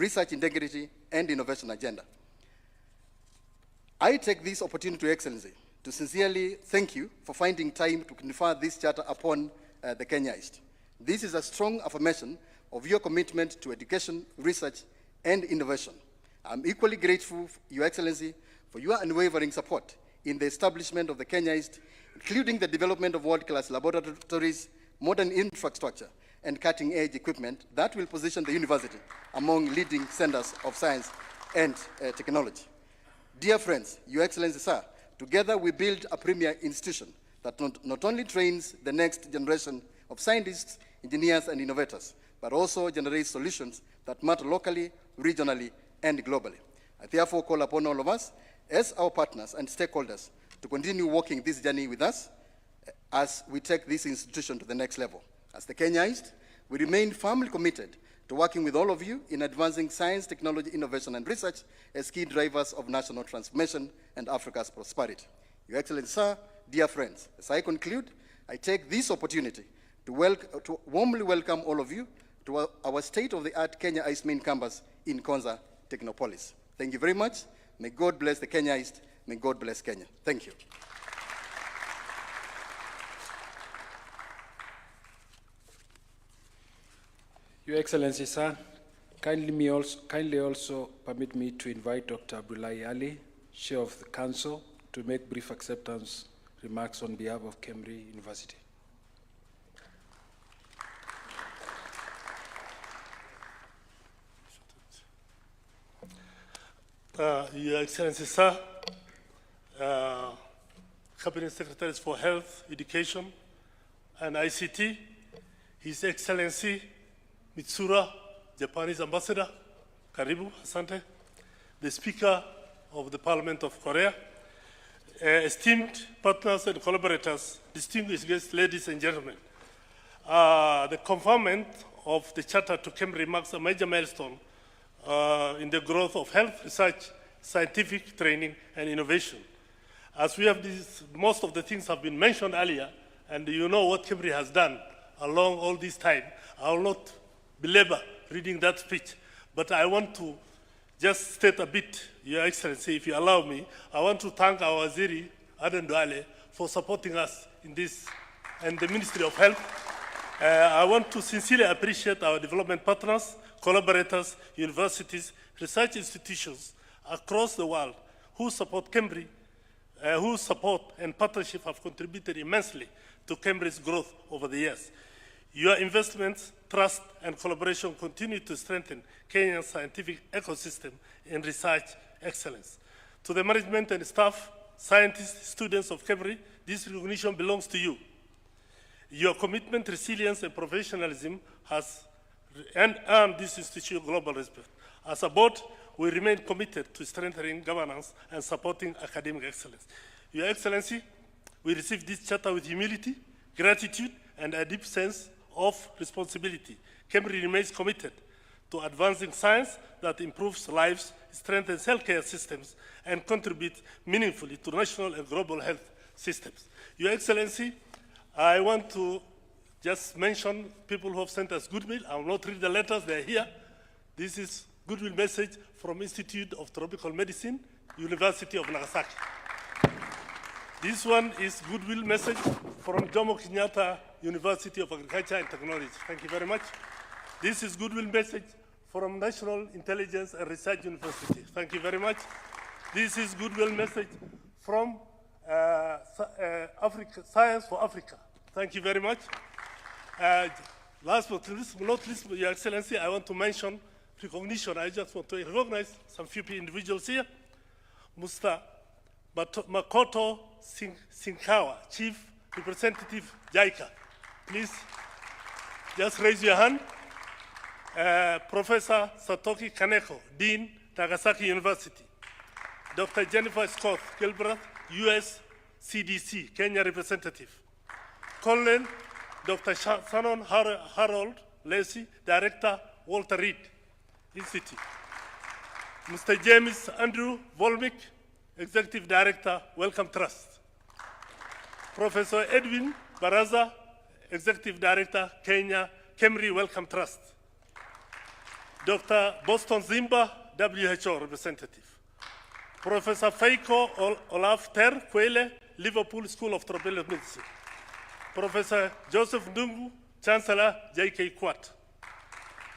research integrity, and innovation agenda. I take this opportunity, Your Excellency, to sincerely thank you for finding time to confer this charter upon the Kenya East. This is a strong affirmation of your commitment to education, research, and innovation. I'm equally grateful, Your Excellency, for your unwavering support in the establishment of the Kenya East, including the development of world-class laboratories, modern infrastructure, and cutting-edge equipment that will position the university among leading centers of science and technology. Dear friends, Your Excellency, sir, together we build a premier institution that not only trains the next generation of scientists, engineers, and innovators, but also generates solutions that matter locally, regionally, and globally. I therefore call upon all of us, as our partners and stakeholders, to continue walking this journey with us as we take this institution to the next level. As the Kenya East, we remain firmly committed to working with all of you in advancing science, technology, innovation, and research as key drivers of national transformation and Africa's prosperity. Your Excellency, sir, dear friends, as I conclude, I take this opportunity to warmly welcome all of you to our state-of-the-art Kenya East main campus in Konza, Technopolis. Thank you very much. May God bless the Kenya East. May God bless Kenya. Thank you. Your Excellency, sir, kindly also permit me to invite Dr. Abdullahi Ali, Chair of the Council, to make brief acceptance remarks on behalf of KEMRI University. Your Excellency, sir, Cabinet Secretaries for Health, Education, and ICT, His Excellency Mitsura, Japanese Ambassador, Karibu, Asante, the Speaker of the Parliament of Korea, esteemed partners and collaborators, distinguished guests, ladies and gentlemen. The conferment of the Charter to KEMRI marks a major milestone in the growth of health research, scientific training, and innovation. As we have most of the things have been mentioned earlier, and you know what KEMRI has done along all this time. I will not belabor reading that speech, but I want to just state a bit, Your Excellency, if you allow me. I want to thank our Waziri, Aden Duale, for supporting us in this, and the Ministry of Health. I want to sincerely appreciate our development partners, collaborators, universities, research institutions across the world who support KEMRI, whose support and partnership have contributed immensely to KEMRI's growth over the years. Your investments, trust, and collaboration continue to strengthen Kenya's scientific ecosystem in research excellence. To the management and staff, scientists, students of KEMRI, this recognition belongs to you. Your commitment, resilience, and professionalism has earned this institution global respect. As a board, we remain committed to strengthening governance and supporting academic excellence. Your Excellency, we receive this charter with humility, gratitude, and a deep sense of responsibility. KEMRI remains committed to advancing science that improves lives, strengthens healthcare systems, and contributes meaningfully to national and global health systems. Your Excellency, I want to just mention people who have sent us goodwill. I will not read the letters, they're here. This is goodwill message from Institute of Tropical Medicine, University of Nagasaki. This one is goodwill message from Jomo Kenyatta University of Agriculture and Technology. Thank you very much. This is goodwill message from National Intelligence and Research University. Thank you very much. This is goodwill message from Africa, Science for Africa. Thank you very much. Last but not least, Your Excellency, I want to mention recognition. I just want to recognize some few individuals here. Mr. Makoto Sinkawa, Chief Representative JICA. Please, just raise your hand. Professor Satoki Kaneko, Dean, Nagasaki University. Dr. Jennifer Scott Gilbreth, US CDC, Kenya representative. Colonel Dr. Shannon Harold Lacey, Director, Walter Reed Institute. Mr. James Andrew Volmick, Executive Director, Wellcome Trust. Professor Edwin Baraza, Executive Director, Kenya KEMRI Wellcome Trust. Dr. Boston Zimba, WHO representative. Professor Feiko Olaf Ter Kwele, Liverpool School of Tropical Medicine. Professor Joseph Ndungu, Chancellor, J.K. Kwat.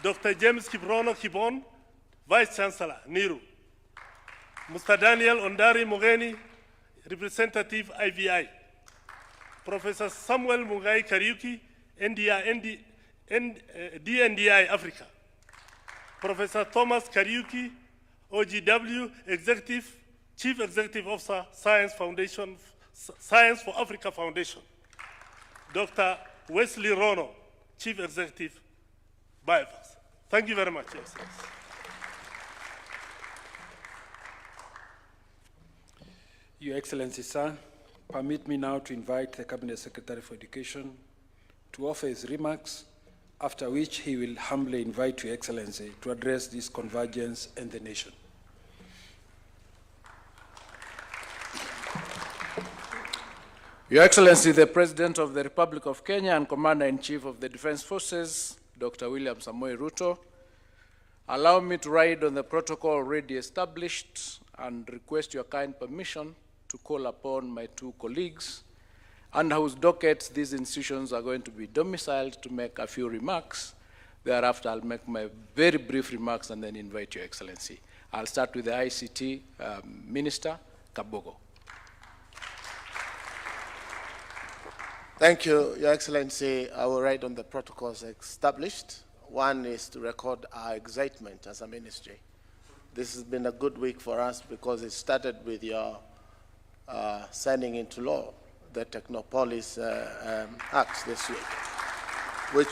Dr. James Kibrono Kibon, Vice Chancellor, NIRU. Mr. Daniel Ondari Mogeni, Representative, IVI. Professor Samuel Mugai Kariuki, DNDI Africa. Professor Thomas Kariuki, OGW Executive, Chief Executive Officer, Science for Africa Foundation. Dr. Wesley Rono, Chief Executive, Biovax. Thank you very much, Your Excellency. Your Excellency, sir, permit me now to invite the Cabinet Secretary for Education to offer his remarks, after which he will humbly invite Your Excellency to address this convergence and the nation. Your Excellency, the President of the Republic of Kenya and Commander-in-Chief of the Defense Forces, Dr. William Samoei Ruto, allow me to ride on the protocol already established and request your kind permission to call upon my two colleagues, under whose dockets these institutions are going to be domiciled, to make a few remarks. Thereafter, I'll make my very brief remarks and then invite Your Excellency. I'll start with the ICT Minister, Kabogo. Thank you, Your Excellency. I will write on the protocols established. One is to record our excitement as a ministry. This has been a good week for us because it started with your signing into law the Technopolis Acts this week, which,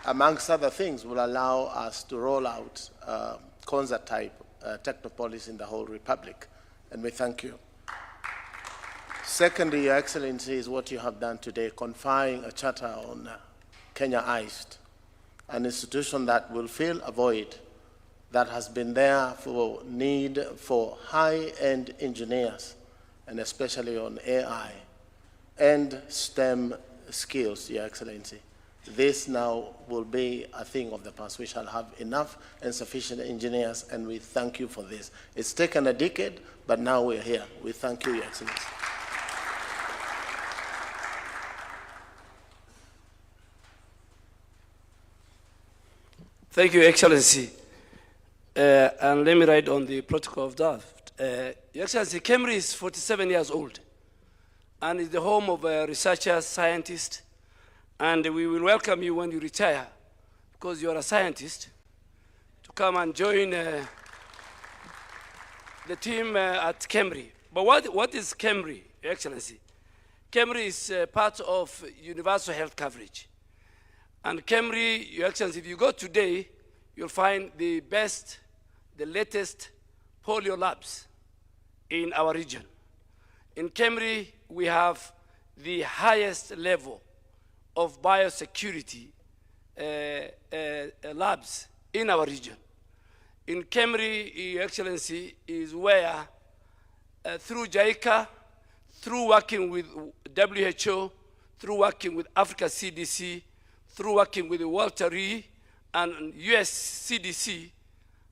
amongst other things, will allow us to roll out concert-type Technopolis in the whole Republic, and we thank you. Secondly, Your Excellency, is what you have done today, conferring a charter on Kenya ICT, an institution that will fill a void that has been there for need for high-end engineers, and especially on AI and STEM skills, Your Excellency. This now will be a thing of the past. We shall have enough and sufficient engineers, and we thank you for this. It's taken a decade, but now we're here. We thank you, Your Excellency. Thank you, Excellency. And let me write on the protocol of draft. Your Excellency, KEMRI is 47 years old and is the home of researchers, scientists, and we will welcome you when you retire, because you are a scientist, to come and join the team at KEMRI. But what is KEMRI, Your Excellency? KEMRI is part of universal health coverage. And KEMRI, Your Excellency, if you go today, you'll find the best, the latest polio labs in our region. In KEMRI, we have the highest level of biosecurity labs in our region. In KEMRI, Your Excellency, is where through JICA, through working with WHO, through working with Africa CDC, through working with the Walter Reed and US CDC,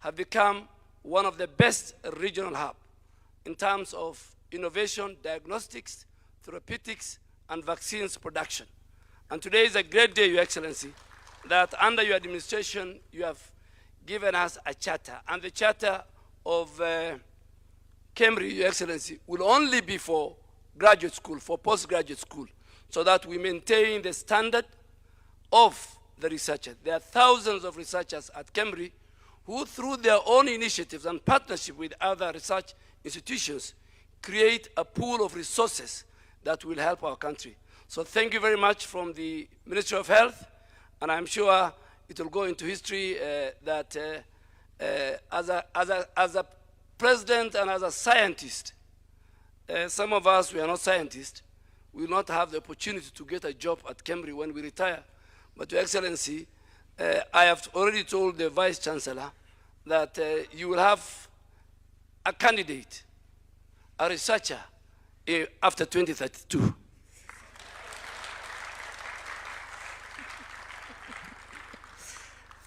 have become one of the best regional hubs in terms of innovation, diagnostics, therapeutics, and vaccines production. And today is a great day, Your Excellency, that under your administration, you have given us a charter. And the charter of KEMRI, Your Excellency, will only be for graduate school, for postgraduate school, so that we maintain the standard of the researchers. There are thousands of researchers at KEMRI who, through their own initiatives and partnership with other research institutions, create a pool of resources that will help our country. So thank you very much from the Ministry of Health, and I'm sure it will go into history that as a president and as a scientist, some of us, we are not scientists, we will not have the opportunity to get a job at KEMRI when we retire. But Your Excellency, I have already told the Vice Chancellor that you will have a candidate, a researcher, after 2032.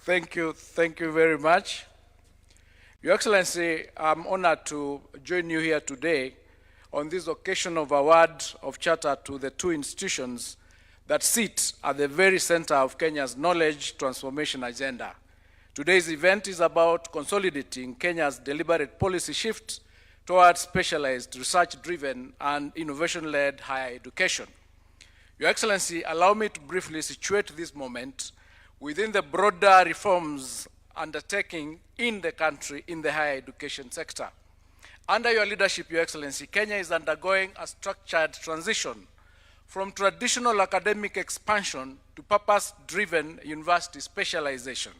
Thank you very much. Your Excellency, I'm honored to join you here today on this occasion of award of charter to the two institutions that sit at the very center of Kenya's knowledge transformation agenda. Today's event is about consolidating Kenya's deliberate policy shift towards specialized, research-driven, and innovation-led higher education. Your Excellency, allow me to briefly situate this moment within the broader reforms undertaking in the country in the higher education sector. Under your leadership, Your Excellency, Kenya is undergoing a structured transition from traditional academic expansion to purpose-driven university specialization.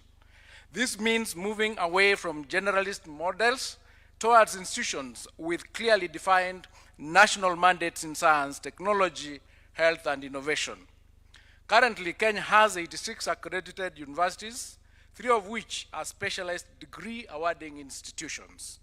This means moving away from generalist models towards institutions with clearly defined national mandates in science, technology, health, and innovation. Currently, Kenya has 86 accredited universities, 3 of which are specialized degree awarding institutions.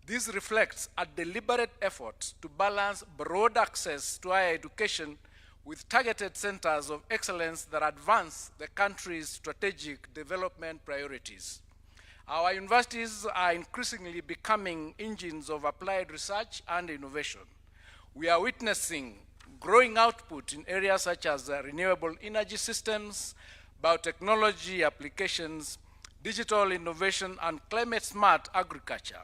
This reflects a deliberate effort to balance broad access to higher education with targeted centers of excellence that advance the country's strategic development priorities. Our universities are increasingly becoming engines of applied research and innovation. We are witnessing growing output in areas such as renewable energy systems, biotechnology applications, digital innovation, and climate-smart agriculture.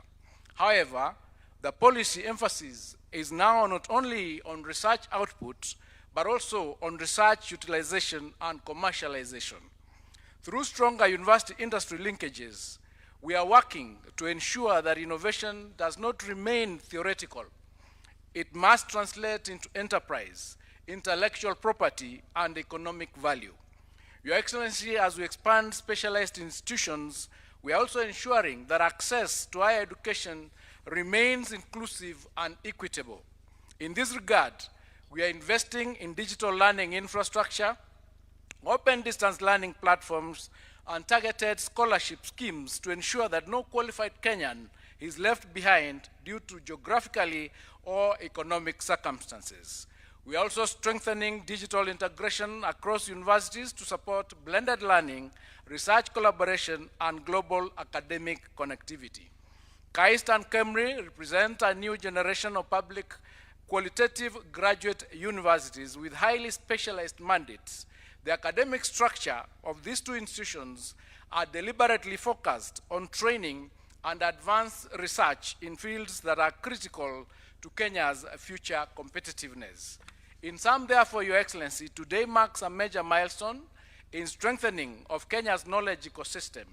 However, the policy emphasis is now not only on research output, but also on research utilization and commercialization. Through stronger university-industry linkages, we are working to ensure that innovation does not remain theoretical. It must translate into enterprise, intellectual property, and economic value. Your Excellency, as we expand specialized institutions, we are also ensuring that access to higher education remains inclusive and equitable. In this regard, we are investing in digital learning infrastructure, open distance learning platforms, and targeted scholarship schemes to ensure that no qualified Kenyan is left behind due to geographically or economic circumstances. We are also strengthening digital integration across universities to support blended learning, research collaboration, and global academic connectivity. KAIST and KEMRI represent a new generation of public qualitative graduate universities with highly specialized mandates. The academic structure of these two institutions are deliberately focused on training and advanced research in fields that are critical to Kenya's future competitiveness. In sum, therefore, Your Excellency, today marks a major milestone in strengthening of Kenya's knowledge ecosystem.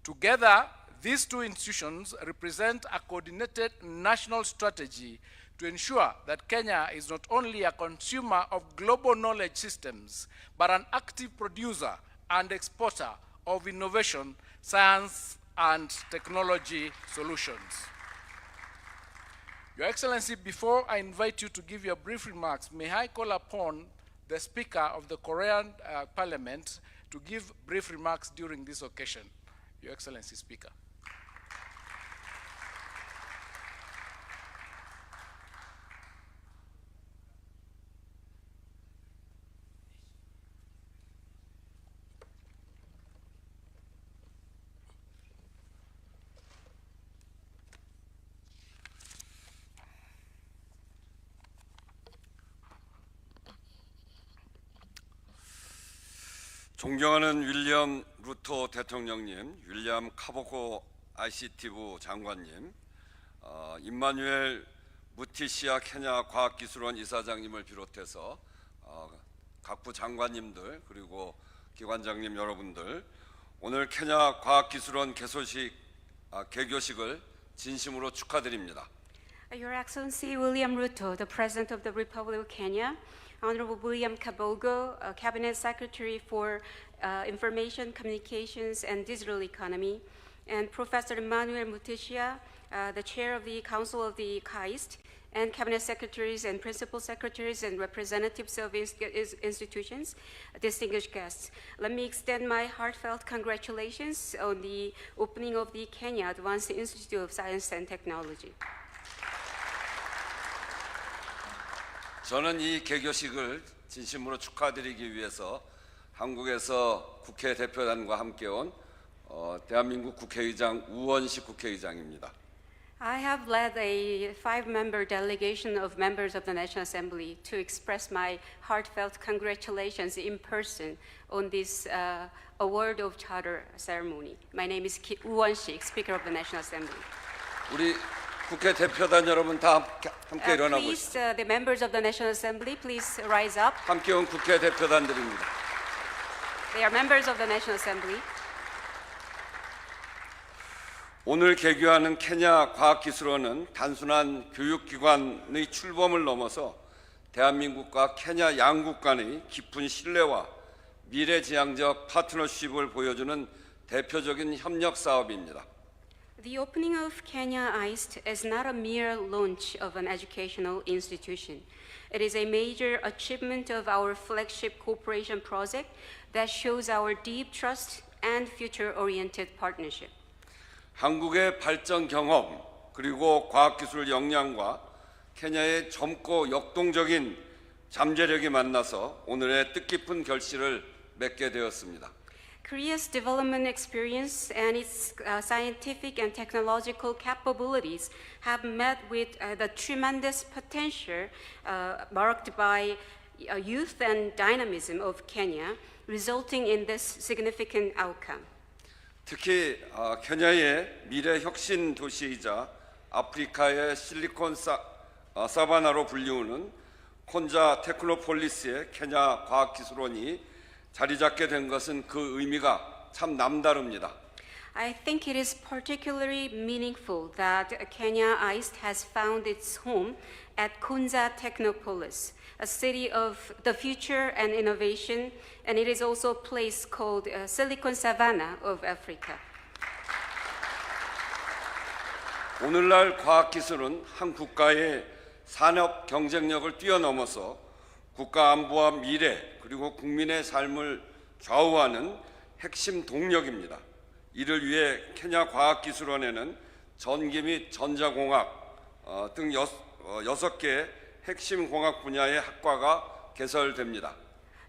Together, these two institutions represent a coordinated national strategy to ensure that Kenya is not only a consumer of global knowledge systems, but an active producer and exporter of innovation, science, and technology solutions. Your Excellency, before I invite you to give your brief remarks, may I call upon the Speaker of the Korean Parliament to give brief remarks during this occasion. Your Excellency, Speaker. 존경하는 윌리엄 루토 대통령님, 윌리엄 카보코 ICT부 장관님, 임마누엘 무티시아 케냐 과학기술원 이사장님을 비롯해서 각부 장관님들 그리고 기관장님 여러분들, 오늘 케냐 과학기술원 개교식을 진심으로 축하드립니다. Your Excellency William Ruto, the President of the Republic of Kenya, Honorable William Kabogo, Cabinet Secretary for Information, Communications, and Digital Economy, and Professor Emmanuel Mutishia, the Chair of the Council of the KAIST, and Cabinet Secretaries and Principal Secretaries and representatives of institutions, distinguished guests. Let me extend my heartfelt congratulations on the opening of the Kenya Advanced Institute of Science and Technology. 저는 이 개교식을 진심으로 축하드리기 위해서 한국에서 국회 대표단과 함께 온 대한민국 국회의장 우원식 국회의장입니다. I have led a 5-member delegation of members of the National Assembly to express my heartfelt congratulations in person on this award of charter ceremony. My name is Woo Won-sik, Speaker of the National Assembly. 우리 국회 대표단 여러분 다 함께 일어나고 Please, 있습니다. the members of the National Assembly, please rise up. 함께 온 국회 대표단들입니다. They are members of the National Assembly. 오늘 개교하는 케냐 과학기술원은 단순한 교육기관의 출범을 넘어서 대한민국과 케냐 양국 간의 깊은 신뢰와 미래지향적 파트너십을 보여주는 대표적인 협력 사업입니다. The opening of Kenya ICT is not a mere launch of an educational institution. It is a major achievement of our flagship cooperation project that shows our deep trust and future-oriented partnership. 한국의 발전 경험 그리고 과학기술 역량과 케냐의 젊고 역동적인 잠재력이 만나서 오늘의 뜻깊은 결실을 맺게 되었습니다. Korea's development experience and its scientific and technological capabilities have met with the tremendous potential marked by youth and dynamism of Kenya, resulting in this significant outcome. 특히 케냐의 미래 혁신 도시이자 아프리카의 실리콘 사바나로 불리우는 콘자 테크노폴리스의 케냐 과학기술원이 자리 잡게 된 것은 그 의미가 참 남다릅니다. I think it is particularly meaningful that Kenya ICT has found its home at Konza Technopolis, a city of the future and innovation, and it is also a place called Silicon Savannah of Africa. 오늘날 과학기술은 한 국가의 산업 경쟁력을 뛰어넘어서 국가 안보와 미래 그리고 국민의 삶을 좌우하는 핵심 동력입니다. 이를 위해 케냐 과학기술원에는 전기 및 전자공학 등 6개 핵심 공학 분야의 학과가 개설됩니다.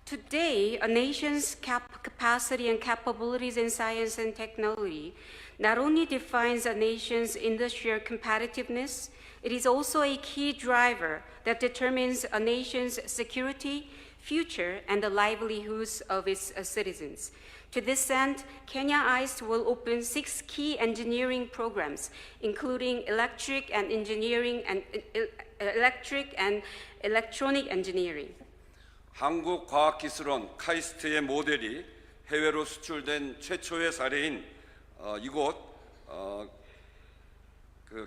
Today, a nation's capacity and capabilities in science and technology not only defines a nation's industrial competitiveness, it is also a key driver that determines a nation's security, future, and the livelihoods of its citizens. To this end, Kenya ICT will open 6 key engineering programs, including electric and electronic engineering. 한국과학기술원 카이스트의 모델이 해외로 수출된 최초의 사례인 이곳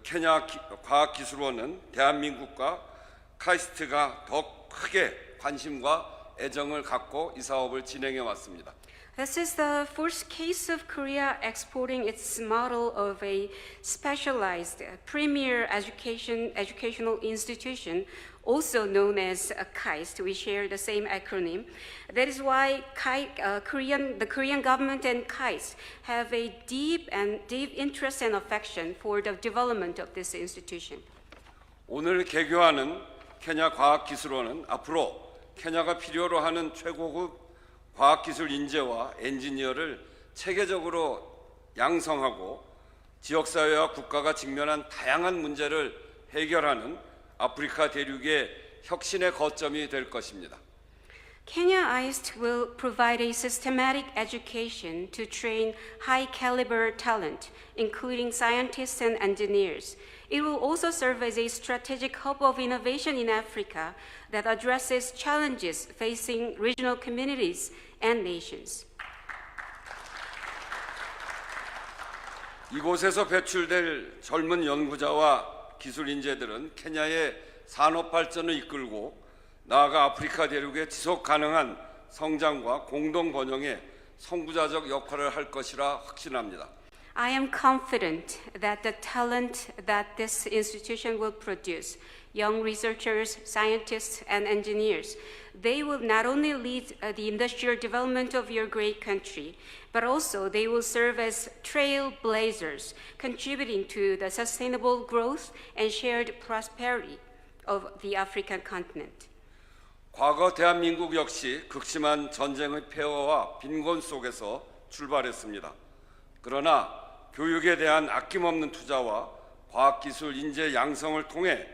케냐 과학기술원은 대한민국과 카이스트가 더 크게 관심과 애정을 갖고 이 사업을 진행해 왔습니다. This is the first case of Korea exporting its model of a specialized premier educational institution, also known as KAIST. We share the same acronym. That is why the Korean government and KAIST have a deep interest and affection for the development of this institution. 오늘 개교하는 케냐 과학기술원은 앞으로 케냐가 필요로 하는 최고급 과학기술 인재와 엔지니어를 체계적으로 양성하고 지역사회와 국가가 직면한 다양한 문제를 해결하는 아프리카 대륙의 혁신의 거점이 될 것입니다. Kenya ICT will provide a systematic education to train high-caliber talent, including scientists and engineers. It will also serve as a strategic hub of innovation in Africa that addresses challenges facing regional communities and nations. 이곳에서 배출될 젊은 연구자와 기술 인재들은 케냐의 산업 발전을 이끌고 나아가 아프리카 대륙의 지속 가능한 성장과 공동 번영에 선구자적 역할을 할 것이라 확신합니다. I am confident that the talent that this institution will produce, young researchers, scientists, and engineers, they will not only lead the industrial development of your great country, but also they will serve as trailblazers, contributing to the sustainable growth and shared prosperity of the African continent. 과거 대한민국 역시 극심한 전쟁의 폐허와 빈곤 속에서 출발했습니다. 그러나 교육에 대한 아낌없는 투자와 과학기술 인재 양성을 통해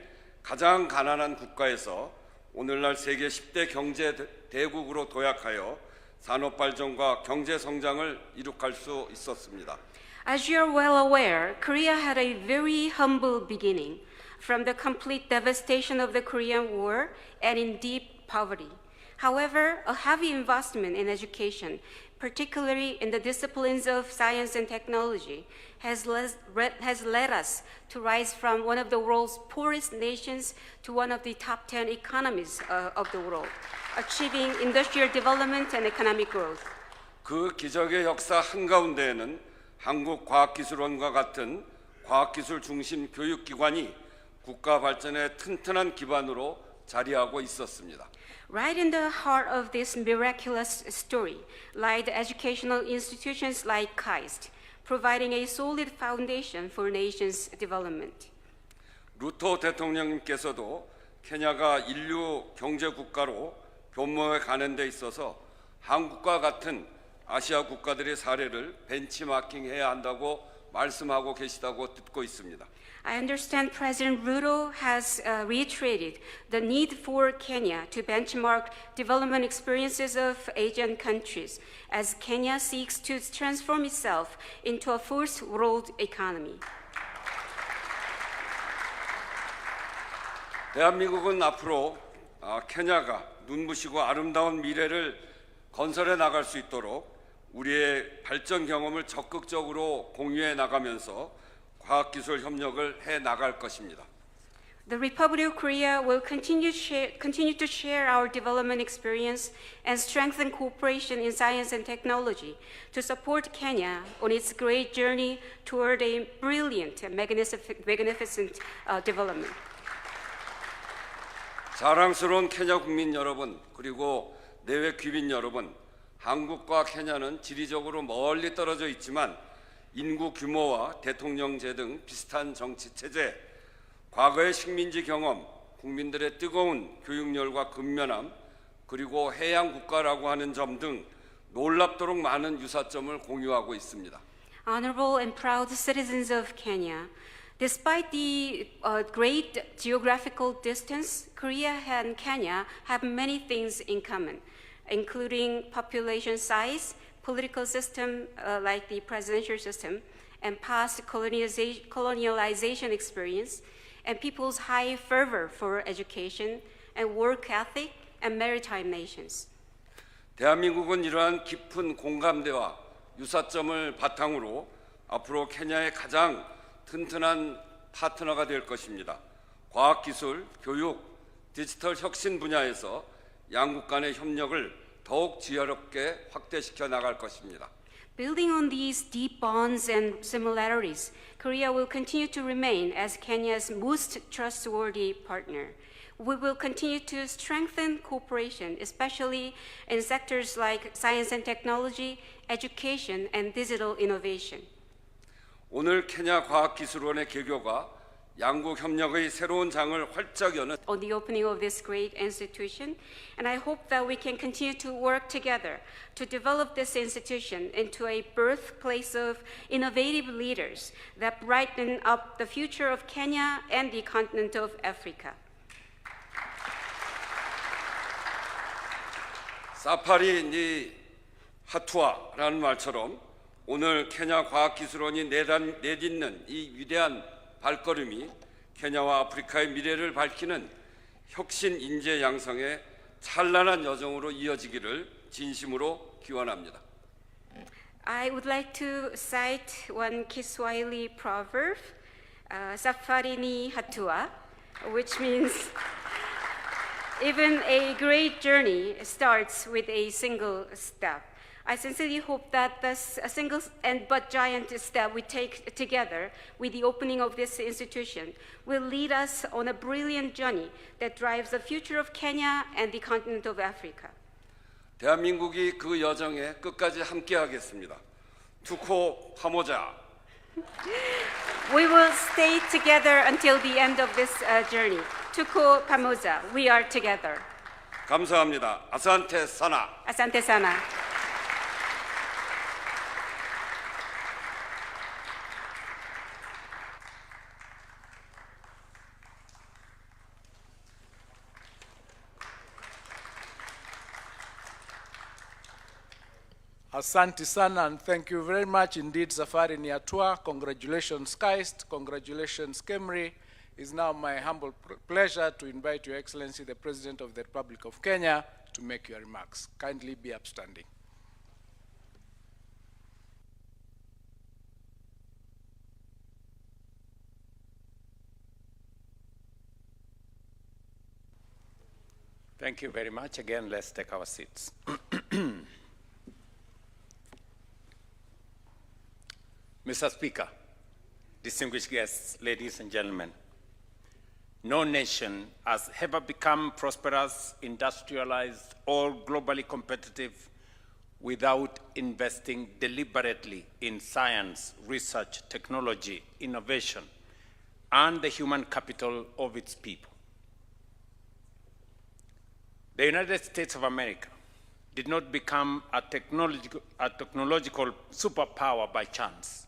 가장 가난한 국가에서 오늘날 세계 10대 경제 대국으로 도약하여 산업 발전과 경제 성장을 이룩할 수 있었습니다. As you are well aware, Korea had a very humble beginning from the complete devastation of the Korean War and in deep poverty. However, a heavy investment in education, particularly in the disciplines of science and technology, has led us to rise from one of the world's poorest nations to one of the top 10 economies of the world, achieving industrial development and economic growth. 그 기적의 역사 한가운데에는 한국과학기술원과 같은 과학기술 중심 교육기관이 국가 발전의 튼튼한 기반으로 자리하고 있었습니다. Right in the heart of this miraculous story lie the educational institutions like KAIST, providing a solid foundation for nation's development. 루토 대통령님께서도 케냐가 인류 경제 국가로 변모해 가는 데 있어서 한국과 같은 아시아 국가들의 사례를 벤치마킹해야 한다고 말씀하고 계시다고 듣고 있습니다. I understand President Ruto has reiterated the need for Kenya to benchmark development experiences of Asian countries as Kenya seeks to transform itself into a first world economy. 대한민국은 앞으로 케냐가 눈부시고 아름다운 미래를 건설해 나갈 수 있도록 우리의 발전 경험을 적극적으로 공유해 나가면서 과학기술 협력을 해 나갈 것입니다. The Republic of Korea will continue to share our development experience and strengthen cooperation in science and technology to support Kenya on its great journey toward a brilliant and magnificent development. 자랑스러운 케냐 국민 여러분, 그리고 내외 귀빈 여러분, 한국과 케냐는 지리적으로 멀리 떨어져 있지만 인구 규모와 대통령제 등 비슷한 정치 체제, 과거의 식민지 경험, 국민들의 뜨거운 교육열과 근면함, 그리고 해양 국가라고 하는 점 등 놀랍도록 많은 유사점을 공유하고 있습니다. Honorable and proud citizens of Kenya, despite the great geographical distance, Korea and Kenya have many things in common, including population size, political system like the presidential system, and past colonialization experience, and people's high fervor for education and work ethic and maritime nations. 대한민국은 이러한 깊은 공감대와 유사점을 바탕으로 앞으로 케냐의 가장 튼튼한 파트너가 될 것입니다. 과학기술, 교육, 디지털 혁신 분야에서 양국 간의 협력을 더욱 지혜롭게 확대시켜 나갈 것입니다. Building on these deep bonds and similarities, Korea will continue to remain as Kenya's most trustworthy partner. We will continue to strengthen cooperation, especially in sectors like science and technology, education, and digital innovation. 오늘 케냐 과학기술원의 개교가 양국 협력의 새로운 장을 활짝 여는 On the opening of this great institution, and I hope that we can continue to work together to develop this institution into a birthplace of innovative leaders that brighten up the future of Kenya and the continent of Africa. 사파리 니 하투아라는 말처럼 오늘 케냐 과학기술원이 내딛는 이 위대한 발걸음이 케냐와 아프리카의 미래를 밝히는 혁신 인재 양성의 찬란한 여정으로 이어지기를 진심으로 기원합니다. I would like to cite one Kiswahili proverb, Safari ni hatua, which means even a great journey starts with a single step. I sincerely hope that this single but giant step we take together with the opening of this institution will lead us on a brilliant journey that drives the future of Kenya and the continent of Africa. 대한민국이 그 여정에 끝까지 함께하겠습니다. 투코 파모자. We will stay together until the end of this journey. Tuko pamoja, we are together. 감사합니다. 아산테 사나. Asante sana. Asante sana, and thank you very much indeed, Safari Niatua. Congratulations, KAIST. Congratulations, KEMRI. It's now my humble pleasure to invite Your Excellency, the President of the Republic of Kenya, to make your remarks. Kindly be upstanding. Thank you very much. Again, let's take our seats. Mr. Speaker, distinguished guests, ladies and gentlemen, no nation has ever become prosperous, industrialized, or globally competitive without investing deliberately in science, research, technology, innovation, and the human capital of its people. The United States of America did not become a technological superpower by chance.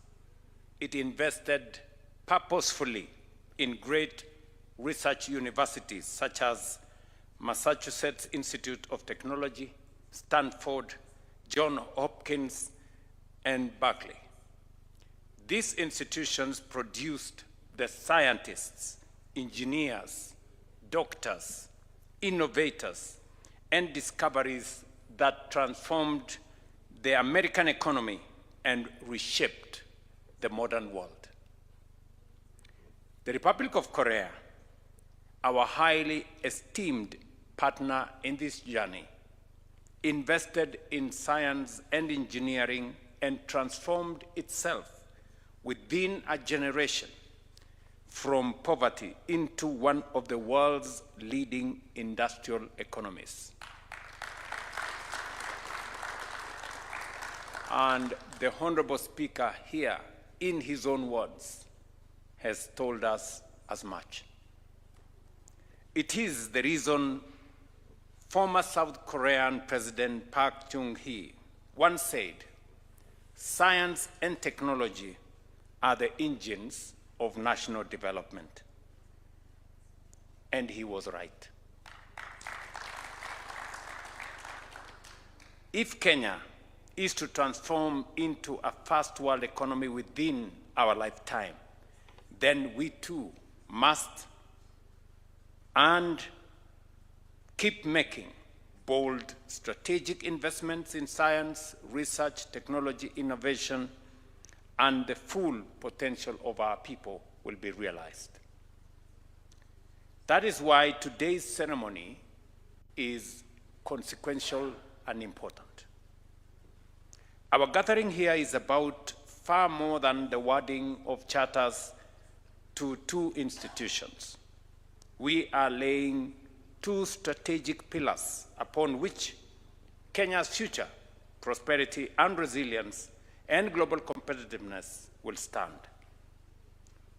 It invested purposefully in great research universities such as Massachusetts Institute of Technology, Stanford, Johns Hopkins, and Berkeley. These institutions produced the scientists, engineers, doctors, innovators, and discoveries that transformed the American economy and reshaped the modern world. The Republic of Korea, our highly esteemed partner in this journey, invested in science and engineering and transformed itself within a generation from poverty into one of the world's leading industrial economies. And the Honorable Speaker here, in his own words, has told us as much. It is the reason former South Korean President Park Chung-hee once said, "Science and technology are the engines of national development." And he was right. If Kenya is to transform into a first world economy within our lifetime, then we too must and keep making bold strategic investments in science, research, technology, innovation, and the full potential of our people will be realized. That is why today's ceremony is consequential and important. Our gathering here is about far more than the wording of charters to two institutions. We are laying two strategic pillars upon which Kenya's future, prosperity and resilience, and global competitiveness will stand.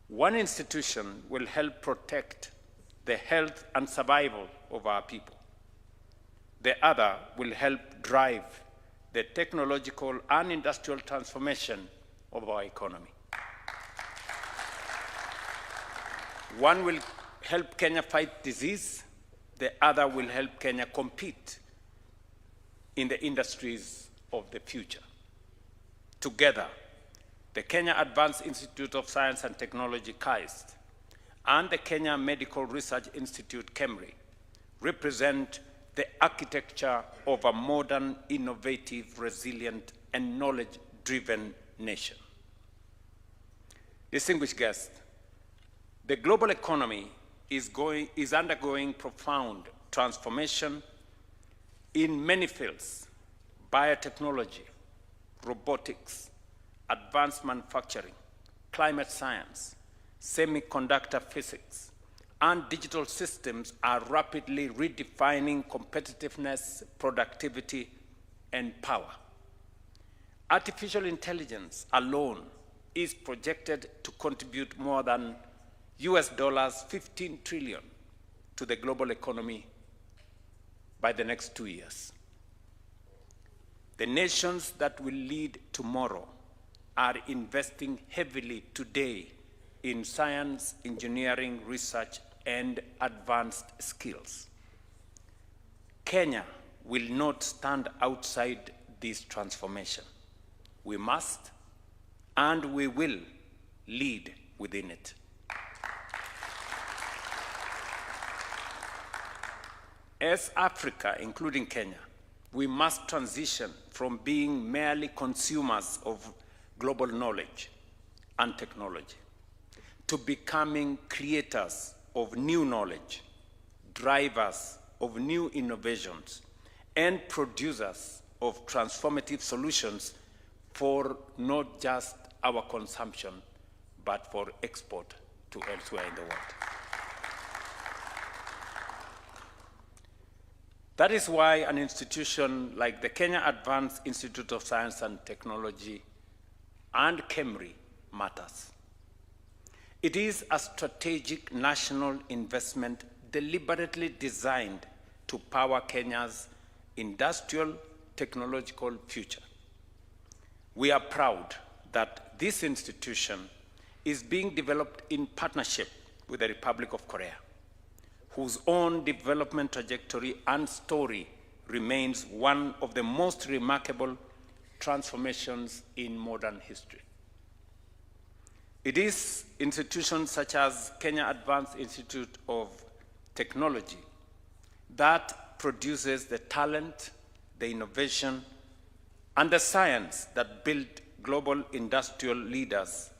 One institution will help protect the health and survival of our people. The other will help drive the technological and industrial transformation of our economy. One will help Kenya fight disease, the other will help Kenya compete in the industries of the future. Together, the Kenya Advanced Institute of Science and Technology, KAIST, and the Kenya Medical Research Institute, KEMRI, represent the architecture of a modern, innovative, resilient, and knowledge-driven nation. Distinguished guests, the global economy is undergoing profound transformation in many fields: biotechnology, robotics, advanced manufacturing, climate science, semiconductor physics, and digital systems are rapidly redefining competitiveness, productivity, and power. Artificial intelligence alone is projected to contribute more than US $15 trillion to the global economy by the next 2 years. The nations that will lead tomorrow are investing heavily today in science, engineering, research, and advanced skills. Kenya will not stand outside this transformation. We must and we will lead within it. As Africa, including Kenya, we must transition from being merely consumers of global knowledge and technology to becoming creators of new knowledge, drivers of new innovations, and producers of transformative solutions for not just our consumption, but for export to elsewhere in the world. That is why an institution like the Kenya Advanced Institute of Science and Technology and KEMRI matters. It is a strategic national investment deliberately designed to power Kenya's industrial technological future. We are proud that this institution is being developed in partnership with the Republic of Korea, whose own development trajectory and story remains one of the most remarkable transformations in modern history. It is institutions such as Kenya Advanced Institute of Technology that produces the talent, the innovation, and the science that build global industrial leaders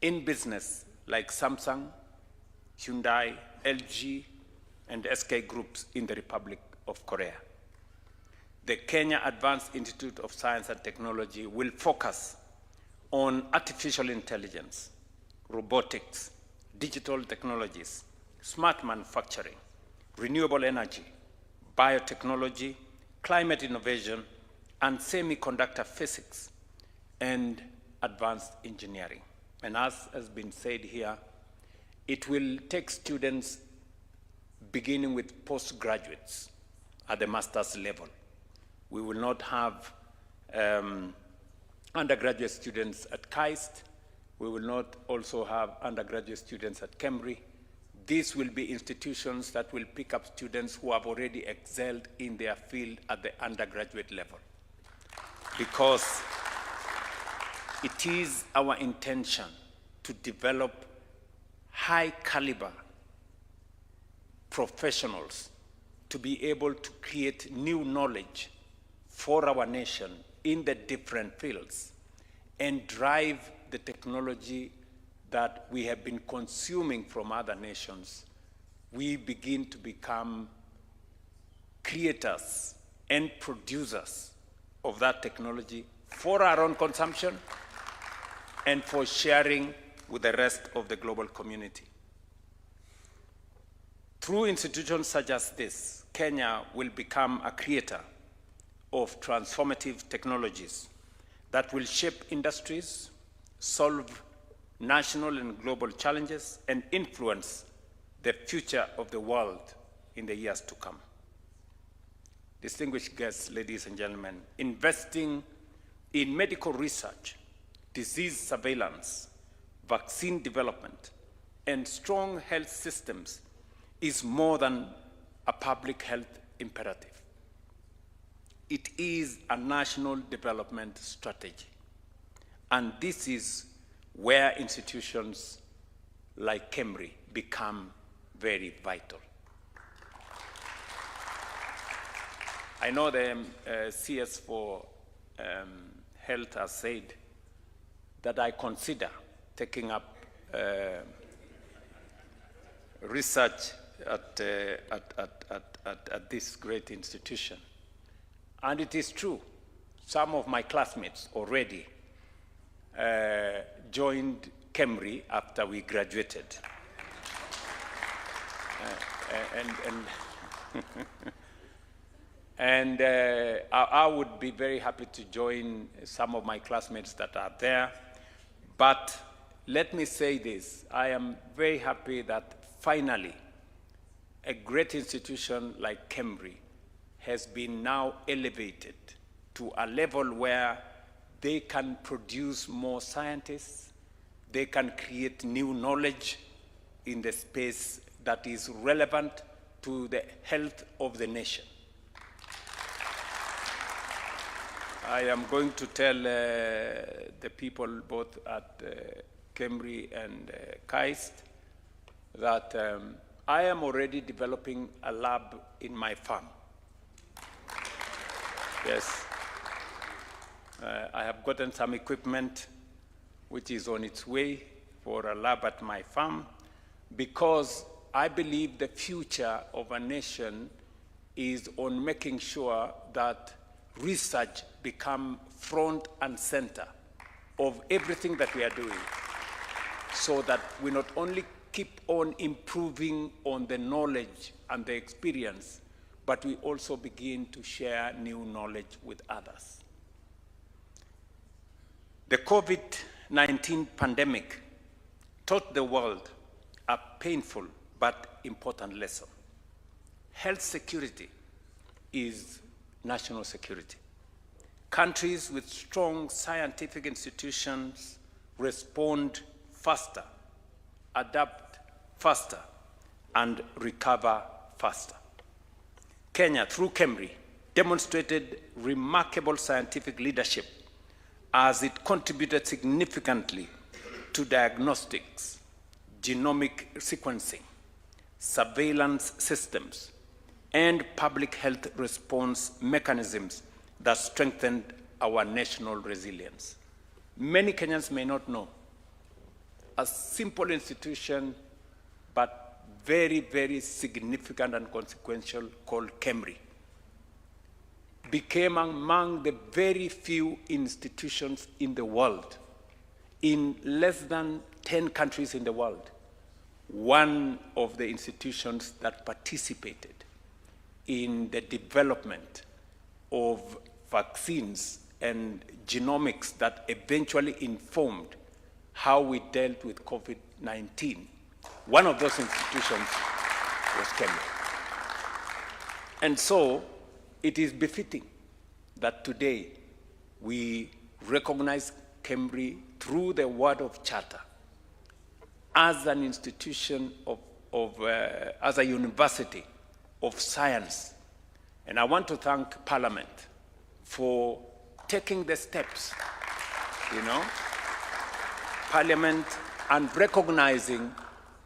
in business like Samsung, Hyundai, LG, and SK Groups in the Republic of Korea. The Kenya Advanced Institute of Science and Technology will focus on artificial intelligence, robotics, digital technologies, smart manufacturing, renewable energy, biotechnology, climate innovation, and semiconductor physics, and advanced engineering. And as has been said here, it will take students beginning with postgraduates at the master's level. We will not have undergraduate students at KAIST. We will not also have undergraduate students at KEMRI. These will be institutions that will pick up students who have already excelled in their field at the undergraduate level, because it is our intention to develop high caliber professionals to be able to create new knowledge for our nation in the different fields and drive the technology that we have been consuming from other nations. We begin to become creators and producers of that technology for our own consumption and for sharing with the rest of the global community. Through institutions such as this, Kenya will become a creator of transformative technologies that will shape industries, solve national and global challenges, and influence the future of the world in the years to come. Distinguished guests, ladies and gentlemen, investing in medical research, disease surveillance, vaccine development, and strong health systems is more than a public health imperative. It is a national development strategy. And this is where institutions like KEMRI become very vital. I know the CS for Health has said that I consider taking up research at this great institution. And it is true, some of my classmates already joined KEMRI after we graduated. And I would be very happy to join some of my classmates that are there. But let me say this, I am very happy that finally a great institution like KEMRI has been now elevated to a level where they can produce more scientists, they can create new knowledge in the space that is relevant to the health of the nation. I am going to tell the people both at KEMRI and KAIST that I am already developing a lab in my farm. Yes. I have gotten some equipment which is on its way for a lab at my farm, because I believe the future of a nation is on making sure that research become front and center of everything that we are doing, so that we not only keep on improving on the knowledge and the experience, but we also begin to share new knowledge with others. The COVID-19 pandemic taught the world a painful but important lesson. Health security is national security. Countries with strong scientific institutions respond faster, adapt faster, and recover faster. Kenya, through KEMRI, demonstrated remarkable scientific leadership as it contributed significantly to diagnostics, genomic sequencing, surveillance systems, and public health response mechanisms that strengthened our national resilience. Many Kenyans may not know, a simple institution, but very, very significant and consequential, called KEMRI, became among the very few institutions in the world, in less than 10 countries in the world, one of the institutions that participated in the development of vaccines and genomics that eventually informed how we dealt with COVID-19. One of those institutions was KEMRI. And so it is befitting that today we recognize KEMRI through the word of charter as an institution as a university of science. And I want to thank Parliament for taking the steps, Parliament, and recognizing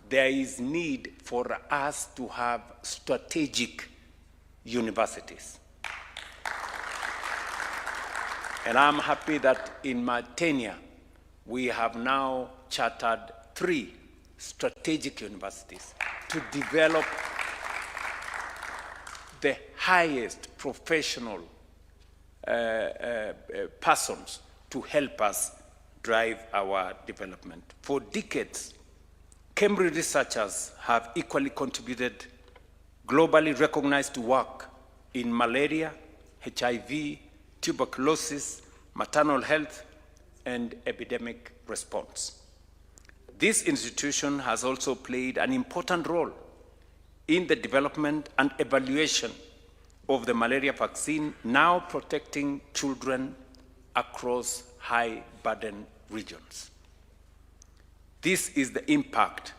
there is need for us to have strategic universities. And I'm happy that in my tenure, we have now chartered 3 strategic universities to develop the highest professional persons to help us drive our development. For decades, KEMRI researchers have equally contributed globally recognized work in malaria, HIV, tuberculosis, maternal health, and epidemic response. This institution has also played an important role in the development and evaluation of the malaria vaccine, now protecting children across high-burden regions. This is the impact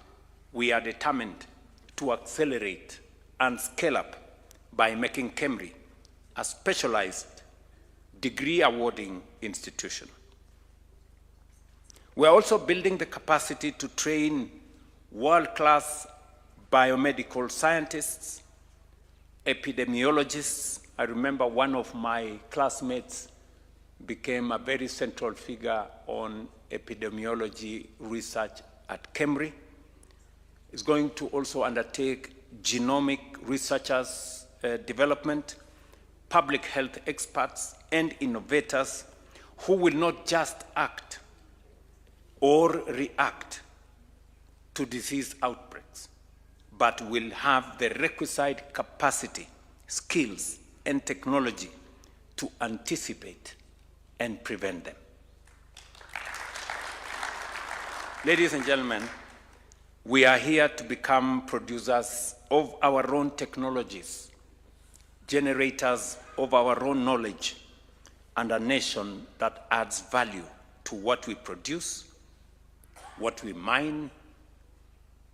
we are determined to accelerate and scale up by making KEMRI a specialized degree-awarding institution. We are also building the capacity to train world-class biomedical scientists, epidemiologists. I remember one of my classmates became a very central figure on epidemiology research at KEMRI. Is going to also undertake genomic researchers development, public health experts, and innovators who will not just act or react to disease outbreaks, but will have the requisite capacity, skills, and technology to anticipate and prevent them. Ladies and gentlemen, we are here to become producers of our own technologies, generators of our own knowledge, and a nation that adds value to what we produce, what we mine,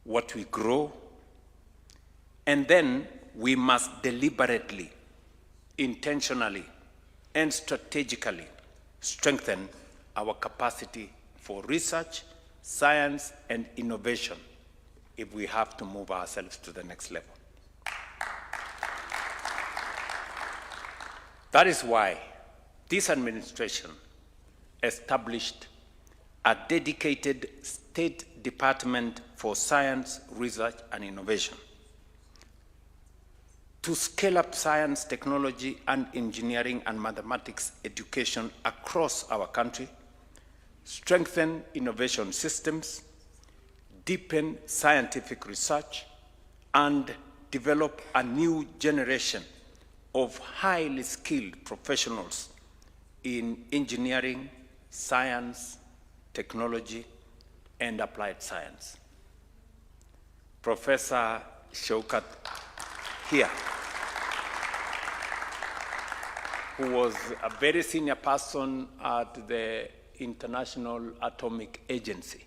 what we grow, and then we must deliberately, intentionally, and strategically strengthen our capacity for research, science, and innovation if we have to move ourselves to the next level. That is why this administration established a dedicated State Department for Science, Research, and Innovation to scale up science, technology, and engineering and mathematics education across our country, strengthen innovation systems, deepen scientific research, and develop a new generation of highly skilled professionals in engineering, science, technology, and applied science. Professor Shaukat here, who was a very senior person at the International Atomic Agency,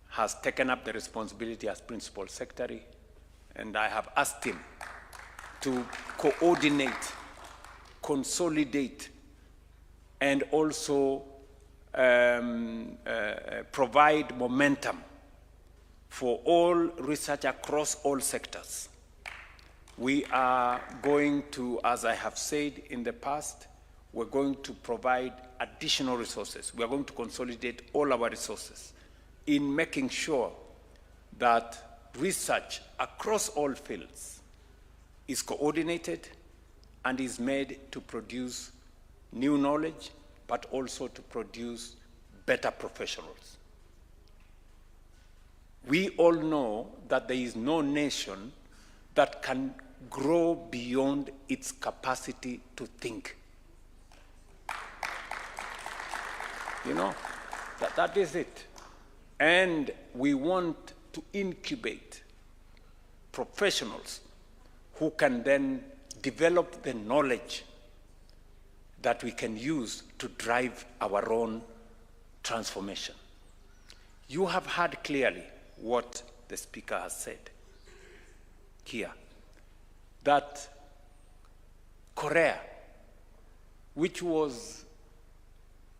has taken up the responsibility as Principal Secretary, and I have asked him to coordinate, consolidate, and also provide momentum for all research across all sectors. We are going to, as I have said in the past, we're going to provide additional resources. We are going to consolidate all our resources in making sure that research across all fields is coordinated and is made to produce new knowledge, but also to produce better professionals. We all know that there is no nation that can grow beyond its capacity to think. You know, that is it. And we want to incubate professionals who can then develop the knowledge that we can use to drive our own transformation. You have heard clearly what the Speaker has said here, that Korea, which was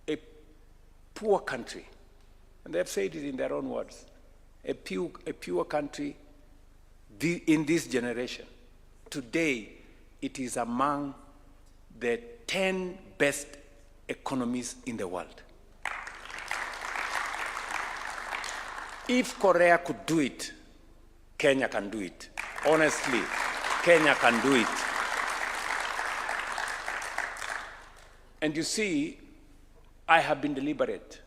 a poor country, and they have said it in their own words, a pure country in this generation, today it is among the 10 best economies in the world. If Korea could do it, Kenya can do it. Honestly, Kenya can do it. And you see, I have been deliberate.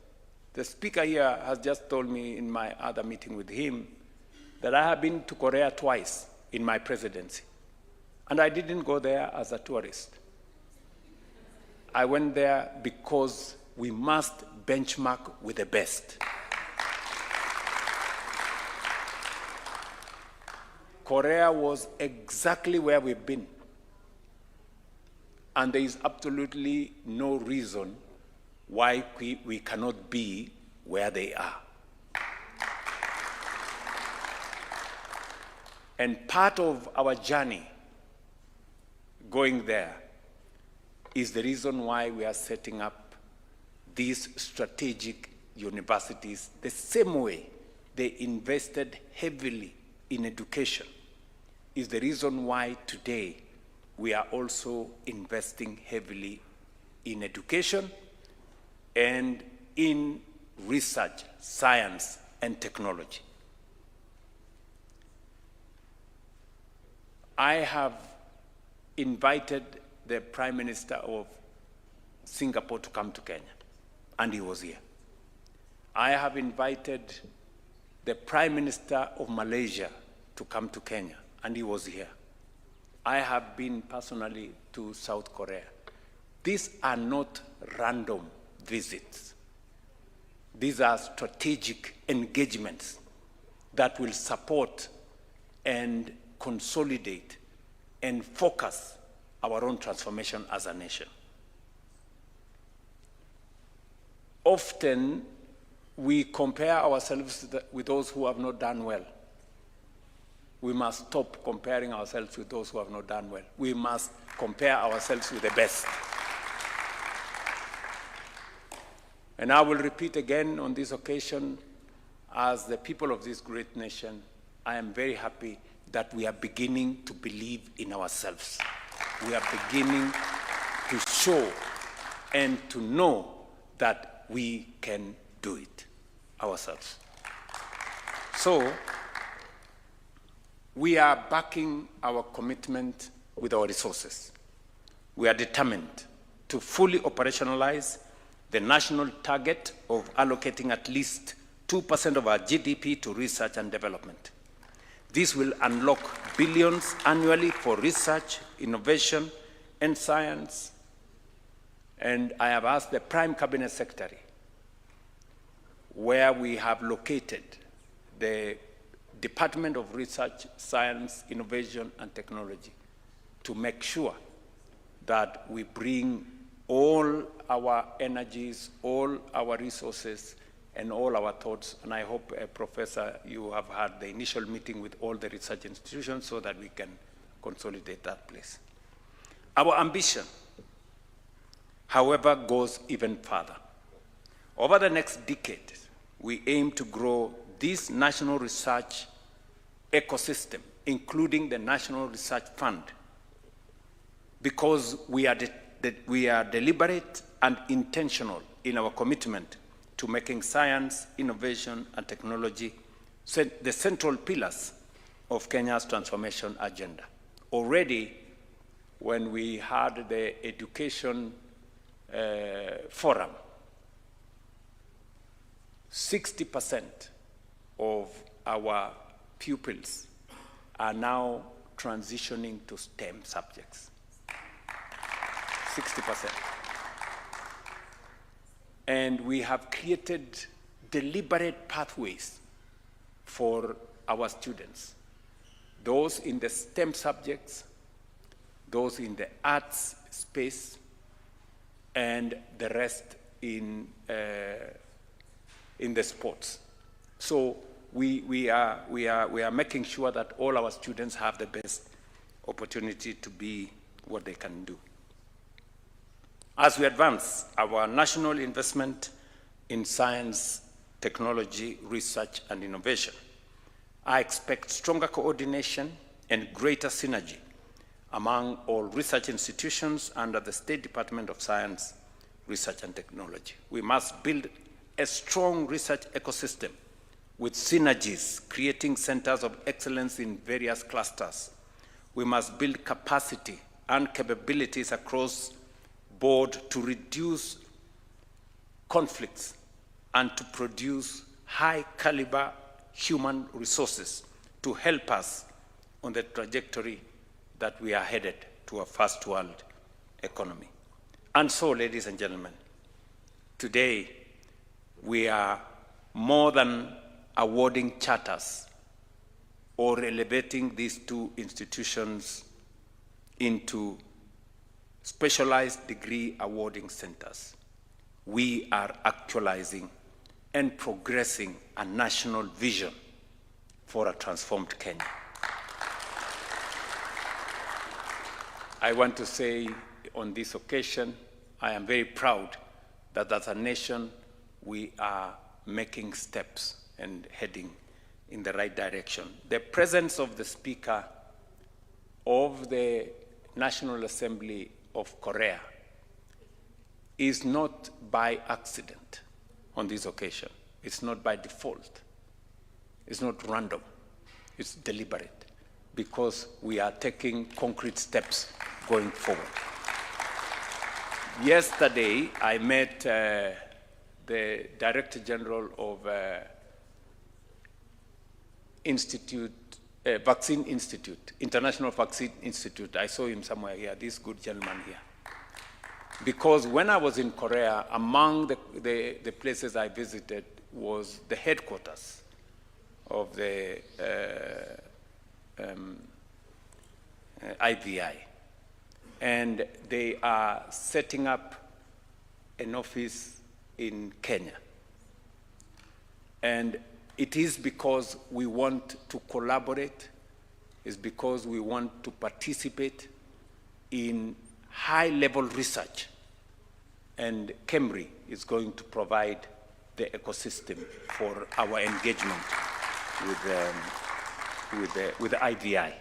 The Speaker here has just told me in my other meeting with him that I have been to Korea twice in my presidency. And I didn't go there as a tourist. I went there because we must benchmark with the best. Korea was exactly where we've been. And there is absolutely no reason why we cannot be where they are. And part of our journey going there is the reason why we are setting up these strategic universities the same way they invested heavily in education, is the reason why today we are also investing heavily in education and in research, science, and technology. I have invited the Prime Minister of Singapore to come to Kenya, and he was here. I have invited the Prime Minister of Malaysia to come to Kenya, and he was here. I have been personally to South Korea. These are not random visits. These are strategic engagements that will support and consolidate and focus our own transformation as a nation. Often, we compare ourselves with those who have not done well. we must stop comparing ourselves with those who have not done well. We must compare ourselves with the best. And I will repeat again on this occasion, as the people of this great nation, I am very happy that we are beginning to believe in ourselves. We are beginning to show and to know that we can do it ourselves. So, we are backing our commitment with our resources. We are determined to fully operationalize the national target of allocating at least 2% of our GDP to research and development. This will unlock billions annually for research, innovation, and science. And I have asked the Prime Cabinet Secretary where we have located the Department of Research, Science, Innovation, and Technology to make sure that we bring all our energies, all our resources, and all our thoughts. And I hope, Professor, you have had the initial meeting with all the research institutions so that we can consolidate that place. Our ambition, however, goes even further. Over the next decade, we aim to grow this national research ecosystem, including the National Research Fund, because we are deliberate and intentional in our commitment to making science, innovation, and technology the central pillars of Kenya's transformation agenda. Already, when we had the education forum, 60% of our pupils are now transitioning to STEM subjects. 60%. And we have created deliberate pathways for our students, those in the STEM subjects, those in the arts space, and the rest in the sports. So we are making sure that all our students have the best opportunity to be what they can do. As we advance our national investment in science, technology, research, and innovation, I expect stronger coordination and greater synergy among all research institutions under the State Department of Science, Research, and Technology. We must build a strong research ecosystem with synergies, creating centers of excellence in various clusters. We must build capacity and capabilities across board to reduce conflicts and to produce high caliber human resources to help us on the trajectory that we are headed to a first world economy. And so, ladies and gentlemen, today we are more than awarding charters or elevating these two institutions into specialized degree awarding centers. We are actualizing and progressing a national vision for a transformed Kenya. I want to say on this occasion, I am very proud that as a nation, we are making steps and heading in the right direction. The presence of the Speaker of the National Assembly of Korea is not by accident on this occasion. It's not by default. It's not random. It's deliberate, because we are taking concrete steps going forward. Yesterday, I met the Director General of Vaccine Institute, International Vaccine Institute. I saw him somewhere here, this good gentleman here. Because when I was in Korea, among the places I visited was the headquarters of the IVI. And they are setting up an office in Kenya. And it is because we want to collaborate is because we want to participate in high-level research, and KEMRI is going to provide the ecosystem for our engagement with the IDI.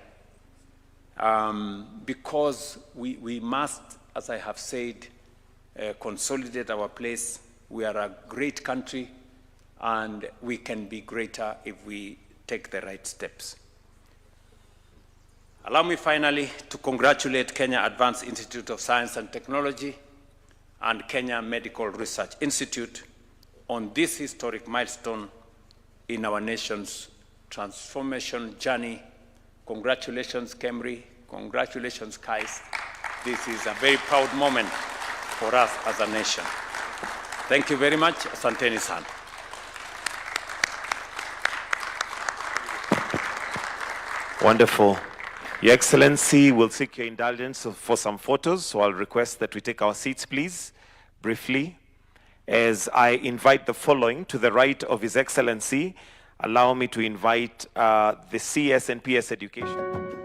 Because we must, as I have said, consolidate our place. We are a great country, and we can be greater if we take the right steps. Allow me finally to congratulate Kenya Advanced Institute of Science and Technology and Kenya Medical Research Institute on this historic milestone in our nation's transformation journey. Congratulations, KEMRI. Congratulations, KAIS. This is a very proud moment for us as a nation. Thank you very much. Asanteni sana. Wonderful. Your Excellency, will seek your indulgence for some photos, so I'll request that we take our seats, please, briefly. As I invite the following to the right of His Excellency, allow me to invite the CS and PS Education.